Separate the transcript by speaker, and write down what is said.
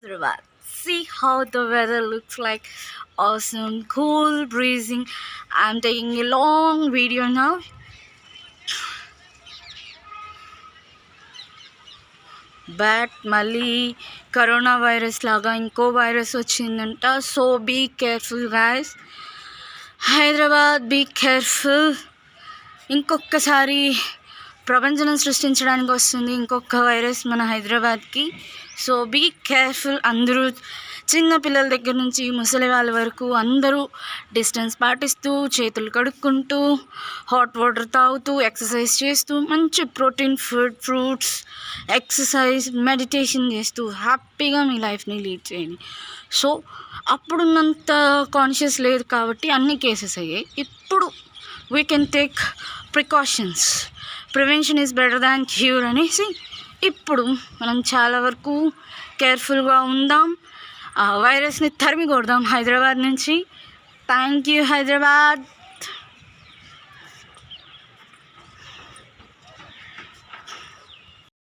Speaker 1: Hyderabad. See how the weather looks like. Awesome, cool, breezing. I'm taking a long video now. But మళ్ళీ corona virus లాగా ఇంకో virus వచ్చిందంట. So be careful guys. Hyderabad be careful. ఇంకొకసారి ప్రపంచం సృష్టించడానికి వస్తుంది ఇంకొక వైరస్ మన హైదరాబాద్కి. So be careful. అందరూ చిన్న పిల్లల దగ్గర నుంచి ముసలి వాళ్ళ వరకు అందరూ డిస్టెన్స్ పాటిస్తూ, చేతులు కడుక్కుంటూ, హాట్ వాటర్ తాగుతూ, ఎక్సర్సైజ్ చేస్తూ, మంచి protein food, fruits, exercise, meditation చేస్తూ హ్యాపీగా మీ లైఫ్ని లీడ్ చేయండి. సో అప్పుడున్నంత కాన్షియస్ లేదు కాబట్టి అన్ని కేసెస్ అయ్యాయి. ఇప్పుడు we can take precautions. Prevention is better than cure అనేసి ఇప్పుడు మనం చాలా వరకు కేర్ఫుల్గా ఉందాం. వైరస్ని తరిమి కొడదాం హైదరాబాద్ నుంచి. Thank you Hyderabad.